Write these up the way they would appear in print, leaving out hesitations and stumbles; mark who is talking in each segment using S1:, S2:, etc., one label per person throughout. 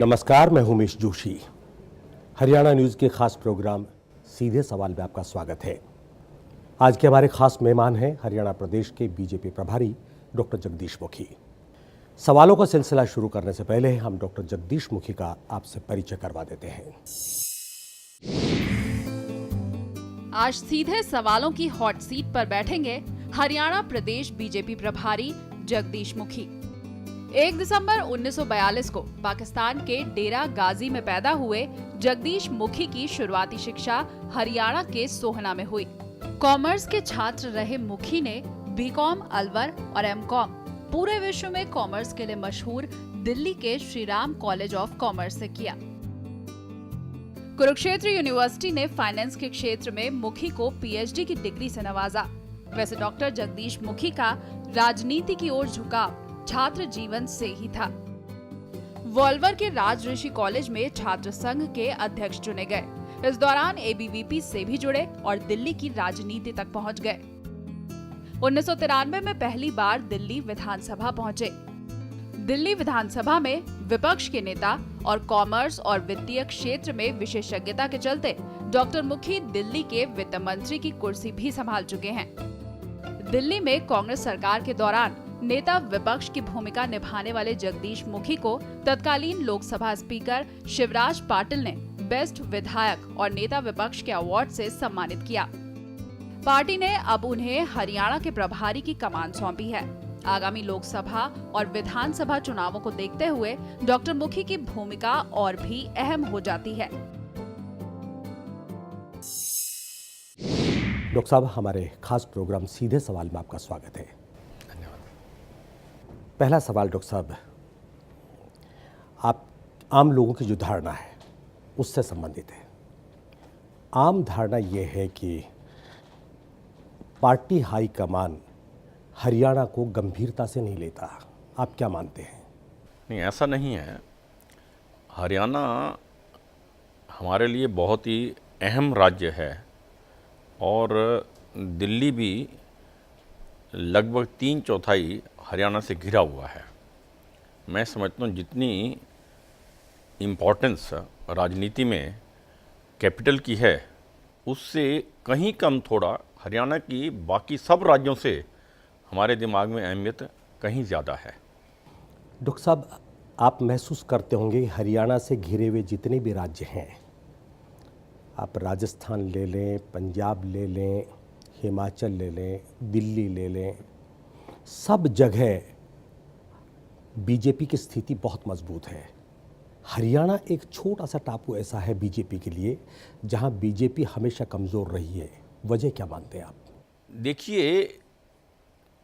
S1: नमस्कार, मैं हूं उमेश जोशी। हरियाणा न्यूज़ के खास प्रोग्राम सीधे सवाल में आपका स्वागत है। आज के हमारे खास मेहमान हैं हरियाणा प्रदेश के बीजेपी प्रभारी डॉक्टर जगदीश मुखी। सवालों का सिलसिला शुरू करने से पहले हम डॉक्टर जगदीश मुखी का आपसे परिचय करवा देते हैं।
S2: आज सीधे सवालों की हॉट सीट पर बैठेंगे हरियाणा प्रदेश बीजेपी प्रभारी जगदीश मुखी। 1 दिसंबर 1942 को पाकिस्तान के डेरा गाजी में पैदा हुए जगदीश मुखी की शुरुआती शिक्षा हरियाणा के सोहना में हुई। कॉमर्स के छात्र रहे मुखी ने बीकॉम अलवर और एमकॉम पूरे विश्व में कॉमर्स के लिए मशहूर दिल्ली के Shri Ram college of commerce से किया। कुरुक्षेत्र यूनिवर्सिटी ने फाइनेंस के क्षेत्र में मुखी को पीएचडी की डिग्री से नवाजा। वैसे डॉक्टर जगदीश मुखी का राजनीति की ओर झुकाव छात्र जीवन से ही था। वॉल्वर के राजऋषि कॉलेज में छात्र संघ के अध्यक्ष चुने गए। इस दौरान एबीवीपी से भी जुड़े और दिल्ली की राजनीति तक पहुंच गए। 1993 में पहली बार दिल्ली विधानसभा पहुंचे। दिल्ली विधानसभा में विपक्ष के नेता और कॉमर्स और वित्तीय क्षेत्र में विशेषज्ञता के चलते डॉक्टर मुखी दिल्ली के वित्त मंत्री की कुर्सी भी संभाल चुके हैं। दिल्ली में कांग्रेस सरकार के दौरान नेता विपक्ष की भूमिका निभाने वाले जगदीश मुखी को तत्कालीन लोकसभा स्पीकर शिवराज पाटिल ने बेस्ट विधायक और नेता विपक्ष के अवार्ड से सम्मानित किया। पार्टी ने अब उन्हें हरियाणा के प्रभारी की कमान सौंपी है। आगामी लोकसभा और विधानसभा चुनावों को देखते हुए डॉक्टर मुखी की भूमिका और भी अहम हो जाती है।
S1: डॉक्टर साहब, हमारे खास प्रोग्राम सीधे सवाल में आपका स्वागत है। पहला सवाल डॉक्टर साहब, आप आम लोगों की जो धारणा है उससे संबंधित है। आम धारणा ये है कि पार्टी हाईकमान हरियाणा को गंभीरता से नहीं लेता। आप क्या मानते हैं?
S3: नहीं, ऐसा नहीं है। हरियाणा हमारे लिए बहुत ही अहम राज्य है और दिल्ली भी लगभग 3/4 हरियाणा से घिरा हुआ है। मैं समझता हूँ जितनी इम्पोर्टेंस राजनीति में कैपिटल की है उससे कहीं कम थोड़ा हरियाणा की बाकी सब राज्यों से हमारे दिमाग में अहमियत कहीं ज़्यादा है।
S1: डॉक्टर साहब, आप महसूस करते होंगे हरियाणा से घिरे हुए जितने भी राज्य हैं, आप राजस्थान ले लें, पंजाब ले लें, हिमाचल ले लें, दिल्ली ले लें, सब जगह बीजेपी की स्थिति बहुत मजबूत है। हरियाणा एक छोटा सा टापू ऐसा है बीजेपी के लिए जहां बीजेपी हमेशा कमज़ोर रही है। वजह क्या मानते हैं आप?
S3: देखिए,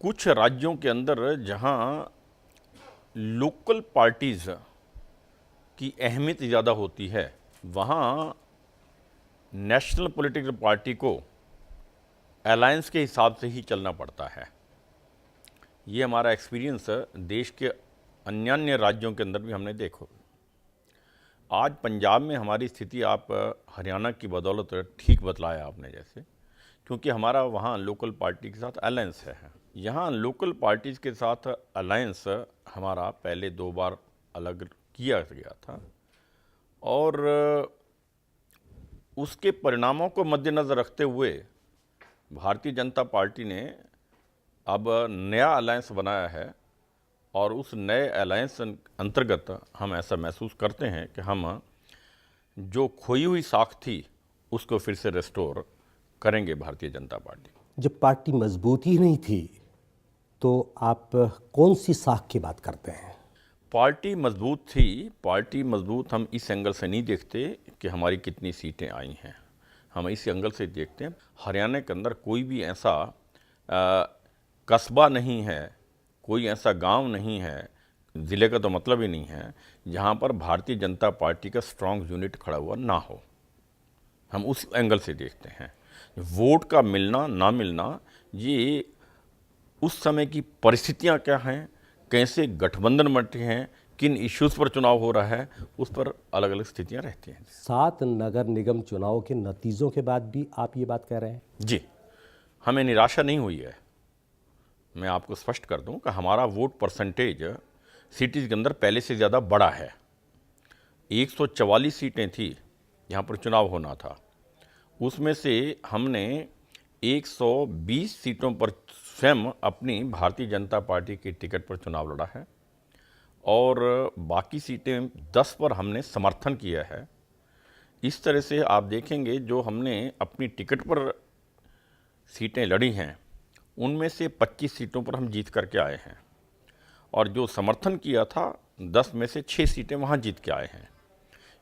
S3: कुछ राज्यों के अंदर जहां लोकल पार्टीज़ की अहमियत ज़्यादा होती है वहां नेशनल पॉलिटिकल पार्टी को अलायंस के हिसाब से ही चलना पड़ता है। ये हमारा एक्सपीरियंस देश के अन्य राज्यों के अंदर भी हमने देखो। आज पंजाब में हमारी स्थिति आप हरियाणा की बदौलत ठीक बतलाया आपने जैसे, क्योंकि हमारा वहाँ लोकल पार्टी के साथ अलायंस है। यहाँ लोकल पार्टीज़ के साथ अलायंस हमारा पहले 2 बार अलग किया गया था और उसके परिणामों को मद्देनज़र रखते हुए भारतीय जनता पार्टी ने अब नया अलायंस बनाया है और उस नए अलायंस अंतर्गत हम ऐसा महसूस करते हैं कि हम जो खोई हुई साख थी उसको फिर से रिस्टोर करेंगे भारतीय जनता पार्टी।
S1: जब पार्टी मजबूत ही नहीं थी तो आप कौन सी साख की बात करते हैं?
S3: पार्टी मजबूत थी। पार्टी मजबूत हम इस एंगल से नहीं देखते कि हमारी कितनी सीटें आई हैं, हम इस एंगल से देखते हैं हरियाणा के अंदर कोई भी ऐसा कस्बा नहीं है, कोई ऐसा गांव नहीं है, ज़िले का तो मतलब ही नहीं है, जहां पर भारतीय जनता पार्टी का स्ट्रांग यूनिट खड़ा हुआ ना हो। हम उस एंगल से देखते हैं। वोट का मिलना ना मिलना ये उस समय की परिस्थितियां क्या हैं, कैसे गठबंधन बंटे हैं, किन इश्यूज़ पर चुनाव हो रहा है, उस पर अलग अलग स्थितियां रहती हैं।
S1: 7 नगर निगम चुनाव के नतीजों के बाद भी आप ये बात कह रहे हैं?
S3: जी, हमें निराशा नहीं हुई है। मैं आपको स्पष्ट कर दूं कि हमारा वोट परसेंटेज सिटीज़ के अंदर पहले से ज़्यादा बड़ा है। 144 सीटें थी यहाँ पर चुनाव होना था, उसमें से हमने 120 सीटों पर स्वयं अपनी भारतीय जनता पार्टी की टिकट पर चुनाव लड़ा है और बाकी सीटें 10 पर हमने समर्थन किया है। इस तरह से आप देखेंगे जो हमने अपनी टिकट पर सीटें लड़ी हैं उनमें से 25 सीटों पर हम जीत करके आए हैं और जो समर्थन किया था 10 में से 6 सीटें वहाँ जीत के आए हैं।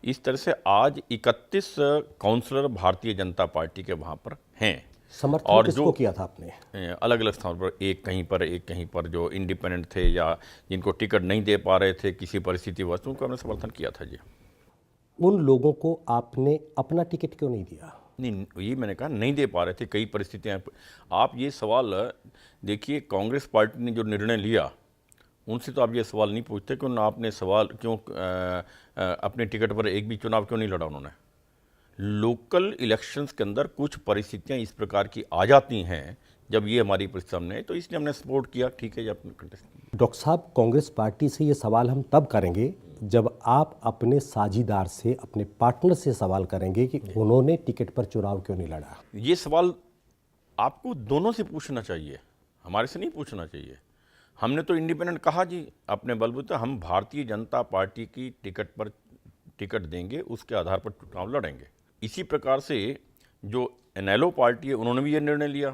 S3: इस तरह से आज 31 काउंसलर भारतीय जनता पार्टी के वहाँ पर हैं।
S1: समर्थन
S3: और
S1: किसको
S3: जो
S1: किया था आपने?
S3: अलग अलग स्थानों पर, एक कहीं पर जो इंडिपेंडेंट थे या जिनको टिकट नहीं दे पा रहे थे किसी परिस्थिति वश, उनको हमने समर्थन किया था जी।
S1: उन लोगों को आपने अपना टिकट क्यों नहीं दिया?
S3: नहीं, ये मैंने कहा नहीं दे पा रहे थे, कई परिस्थितियाँ। आप ये सवाल देखिए, कांग्रेस पार्टी ने जो निर्णय लिया उनसे तो आप ये सवाल नहीं पूछते कि आपने सवाल क्यों अपने टिकट पर एक भी चुनाव क्यों नहीं लड़ा उन्होंने। लोकल इलेक्शंस के अंदर कुछ परिस्थितियां इस प्रकार की आ जाती हैं जब ये हमारी परिस्थिति सामने, तो इसलिए हमने सपोर्ट किया। ठीक है, जब
S1: डॉक्टर साहब, कांग्रेस पार्टी से ये सवाल हम तब करेंगे जब आप अपने साझीदार से, अपने पार्टनर से सवाल करेंगे कि उन्होंने टिकट पर चुनाव क्यों नहीं लड़ा।
S3: ये सवाल आपको दोनों से पूछना चाहिए, हमारे से नहीं पूछना चाहिए। हमने तो इंडिपेंडेंट कहा जी, अपने बलबूते हम भारतीय जनता पार्टी की टिकट पर टिकट देंगे, उसके आधार पर चुनाव लड़ेंगे। इसी प्रकार से जो एनएलओ पार्टी है उन्होंने भी ये निर्णय लिया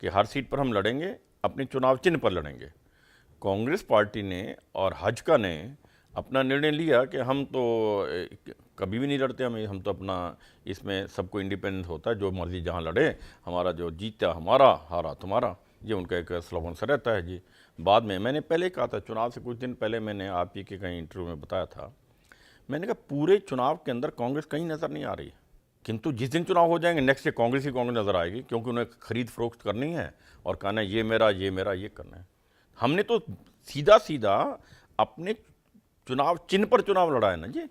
S3: कि हर सीट पर हम लड़ेंगे, अपने चुनाव चिन्ह पर लड़ेंगे। कांग्रेस पार्टी ने और हजका ने अपना निर्णय लिया कि हम तो कभी भी नहीं लड़ते, हम तो अपना इसमें सबको इंडिपेंडेंट होता है, जो मर्जी जहाँ लड़े, हमारा जो जीता हमारा, हारा तुम्हारा, ये उनका एक स्लोगन सा रहता है जी। बाद में मैंने पहले कहा था, चुनाव से कुछ दिन पहले मैंने आप ही के कहीं इंटरव्यू में बताया था, मैंने कहा पूरे चुनाव के अंदर कांग्रेस कहीं नज़र नहीं आ रही, किंतु जिस दिन चुनाव हो जाएंगे नेक्स्ट डे कांग्रेस ही कांग्रेस नज़र आएगी, क्योंकि उन्हें खरीद फरोख्त करनी है और कहना है ये मेरा ये करना है। हमने तो सीधा सीधा अपने चुनाव चिन्ह पर चुनाव लड़ा है ना जी,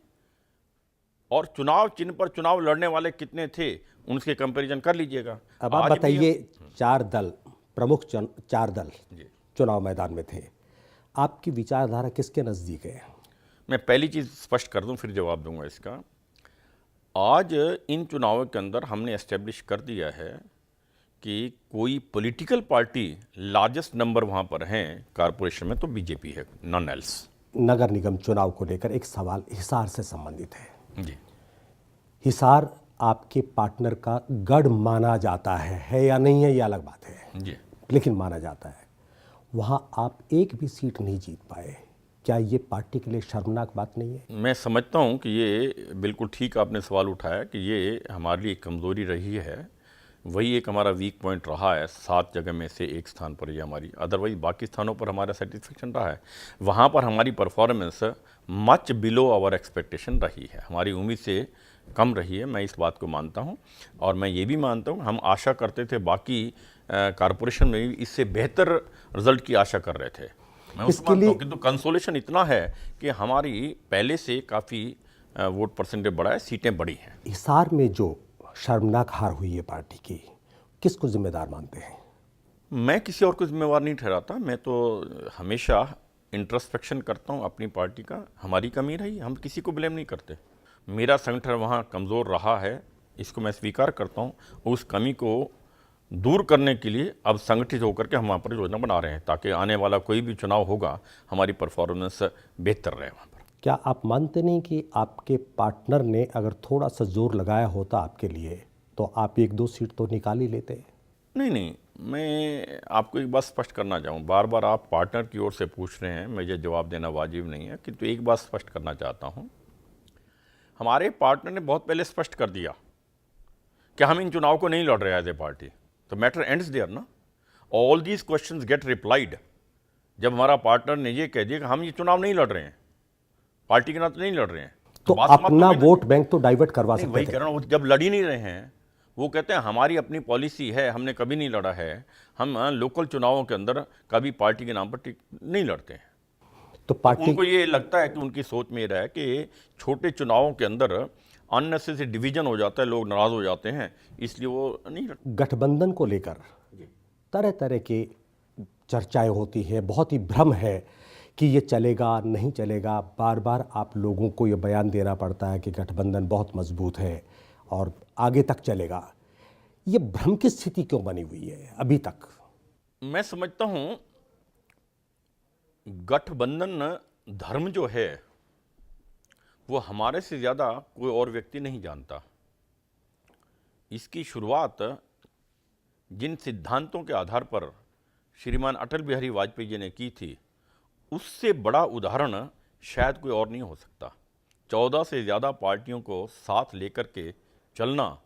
S3: और चुनाव चिन्ह पर चुनाव लड़ने वाले कितने थे उनके कंपैरिजन कर लीजिएगा।
S1: अब आप बताइए, 4 दल, प्रमुख 4 दल चुनाव मैदान में थे, आपकी विचारधारा किसके नज़दीक है?
S3: मैं पहली चीज़ स्पष्ट कर दूं, फिर जवाब दूंगा इसका। आज इन चुनावों के अंदर हमने एस्टेब्लिश कर दिया है कि कोई पॉलिटिकल पार्टी लार्जेस्ट नंबर वहाँ पर हैं कारपोरेशन में तो बीजेपी है, नॉन एल्स।
S1: नगर निगम चुनाव को लेकर एक सवाल हिसार से संबंधित है
S3: जी।
S1: हिसार आपके पार्टनर का गढ़ माना जाता है या नहीं है ये अलग बात है
S3: जी,
S1: लेकिन माना जाता है। वहाँ आप एक भी सीट नहीं जीत पाए, क्या ये पार्टी के लिए शर्मनाक बात नहीं है?
S3: मैं समझता हूँ कि ये बिल्कुल ठीक आपने सवाल उठाया कि ये हमारे लिए कमज़ोरी रही है, वही एक हमारा वीक पॉइंट रहा है। 7 जगह में से एक स्थान पर ये हमारी, अदरवाइज बाकी स्थानों पर हमारा सेटिस्फेक्शन रहा है। वहाँ पर हमारी performance much below our expectation रही है, हमारी उम्मीद से कम रही है। मैं इस बात को मानता हूँ और मैं ये भी मानता हूँ हम आशा करते थे बाकी कारपोरेशन में भी इससे बेहतर रिजल्ट की आशा कर रहे थे। मैं उसको मानता हूँ, किंतु कंसोलेशन इतना है कि हमारी पहले से काफ़ी वोट परसेंटेज बढ़ा है, सीटें बढ़ी हैं।
S1: हिसार में जो शर्मनाक हार हुई है पार्टी की, किसको जिम्मेदार मानते हैं?
S3: मैं किसी और को जिम्मेवार नहीं ठहराता, मैं तो हमेशा इंट्रोस्पेक्शन करता हूँ अपनी पार्टी का। हमारी कमी रही, हम किसी को ब्लेम नहीं करते। मेरा संगठन वहाँ कमज़ोर रहा है, इसको मैं स्वीकार करता हूँ। उस कमी को दूर करने के लिए अब संगठित होकर के हम वहाँ पर योजना बना रहे हैं ताकि आने वाला कोई भी चुनाव होगा हमारी परफॉर्मेंस बेहतर रहे वहाँ पर।
S1: क्या आप मानते नहीं कि आपके पार्टनर ने अगर थोड़ा सा जोर लगाया होता आपके लिए तो आप 1-2 सीट तो निकाल ही लेते?
S3: नहीं, मैं आपको एक बात स्पष्ट करना चाहूँ। बार बार आप पार्टनर की ओर से पूछ रहे हैं, मुझे जवाब देना वाजिब नहीं है, किंतु एक बात स्पष्ट करना चाहता हूँ। हमारे पार्टनर ने बहुत पहले स्पष्ट कर दिया कि हम इन चुनाव को नहीं लड़ रहे एज ए पार्टी, तो मैटर एंड्स देयर ना। All these questions get replied जब हमारा पार्टनर ने ये कह दिया कि हम ये चुनाव नहीं लड़ रहे हैं, पार्टी के नाते नहीं लड़ रहे हैं,
S1: तो अपना वोट बैंक तो डाइवर्ट करवा सकते थे।
S3: वही कह रहा हूँ, जब लड़ ही नहीं रहे हैं, वो कहते हैं हमारी अपनी पॉलिसी है, हमने कभी नहीं लड़ा है, हम लोकल चुनावों के अंदर कभी पार्टी के नाम पर नहीं लड़ते हैं।
S1: तो पार्टी
S3: उनको ये लगता है कि उनकी सोच में रहा है कि छोटे चुनावों के अंदर अननेसेसरी डिवीजन हो जाता है, लोग नाराज हो जाते हैं, इसलिए वो नहीं लड़ते।
S1: गठबंधन को लेकर तरह तरह की चर्चाएं होती हैं, बहुत ही भ्रम है कि ये चलेगा नहीं चलेगा। बार बार आप लोगों को ये बयान देना पड़ता है कि गठबंधन बहुत मजबूत है और आगे तक चलेगा। ये भ्रम की स्थिति क्यों बनी हुई है अभी तक?
S3: मैं समझता हूं गठबंधन धर्म जो है वो हमारे से ज़्यादा कोई और व्यक्ति नहीं जानता। इसकी शुरुआत जिन सिद्धांतों के आधार पर श्रीमान अटल बिहारी वाजपेयी जी ने की थी, उससे बड़ा उदाहरण शायद कोई और नहीं हो सकता। 14 से ज़्यादा पार्टियों को साथ लेकर के चलना,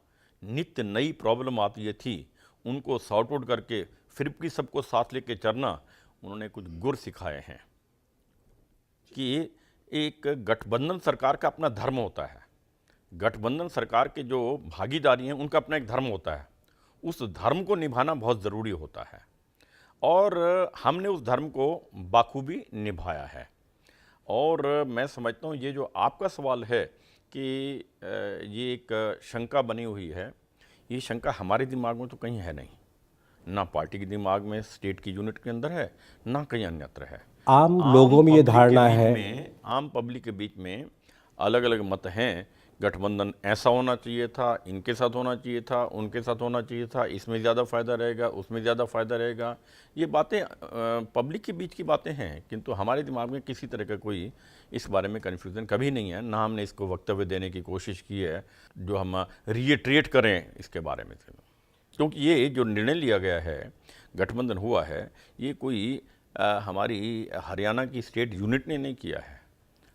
S3: नित्य नई प्रॉब्लम आती है थी, उनको सॉर्ट आउट करके फिर भी सबको साथ लेके चलना, उन्होंने कुछ गुर सिखाए हैं कि एक गठबंधन सरकार का अपना धर्म होता है। गठबंधन सरकार के जो भागीदारी हैं उनका अपना एक धर्म होता है। उस धर्म को निभाना बहुत ज़रूरी होता है और हमने उस धर्म को बाखूबी निभाया है। और मैं समझता हूँ ये जो आपका सवाल है कि ये एक शंका बनी हुई है, ये शंका हमारे दिमाग में तो कहीं है नहीं, ना पार्टी के दिमाग में, स्टेट की यूनिट के अंदर है, ना कहीं अन्यत्र है।
S1: आम लोगों में ये धारणा है,
S3: आम पब्लिक के बीच में अलग अलग मत हैं। गठबंधन ऐसा होना चाहिए था, इनके साथ होना चाहिए था, उनके साथ होना चाहिए था, इसमें ज़्यादा फ़ायदा रहेगा, उसमें ज़्यादा फ़ायदा रहेगा। ये बातें पब्लिक के बीच की बातें हैं, किंतु हमारे दिमाग में किसी तरह का कोई इस बारे में कन्फ्यूज़न कभी नहीं है, ना हमने इसको वक्तव्य देने की कोशिश की है जो हम रिएट्रेट करें इसके बारे में। क्योंकि ये जो निर्णय लिया गया है, गठबंधन हुआ है, ये कोई हमारी हरियाणा की स्टेट यूनिट ने नहीं किया है।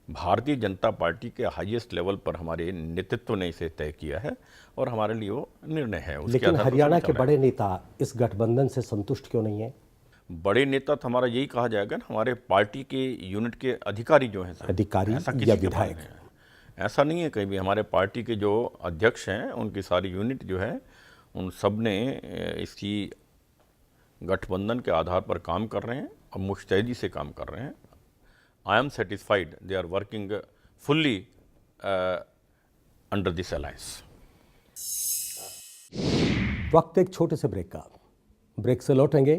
S3: भारतीय जनता पार्टी के हाईएस्ट लेवल पर हमारे नेतृत्व ने इसे तय किया है और हमारे लिए वो निर्णय है।
S1: लेकिन हरियाणा के बड़े नेता इस गठबंधन से संतुष्ट क्यों नहीं है?
S3: बड़े नेता तो हमारा यही कहा जाएगा ना, हमारे पार्टी के यूनिट के अधिकारी जो हैं,
S1: अधिकारी या विधायक,
S3: ऐसा नहीं है कहीं भी। हमारे पार्टी के जो अध्यक्ष हैं, उनकी सारी यूनिट जो है, उन सब ने इसकी गठबंधन के आधार पर काम कर रहे हैं और मुस्तैदी से काम कर रहे हैं। I am satisfied they are working fully under this alliance.
S1: वक्त एक छोटे से ब्रेक का। ब्रेक से लौटेंगे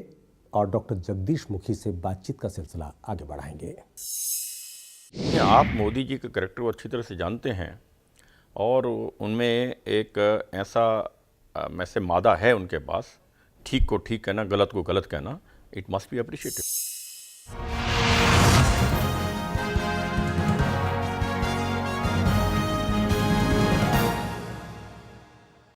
S1: और डॉक्टर जगदीश मुखी से बातचीत का सिलसिला आगे बढ़ाएंगे।
S3: आप मोदी जी के कैरेक्टर को अच्छी तरह से जानते हैं और उनमें एक ऐसा मैसे मादा है उनके पास, ठीक को ठीक कहना, गलत को गलत कहना। It must be appreciated.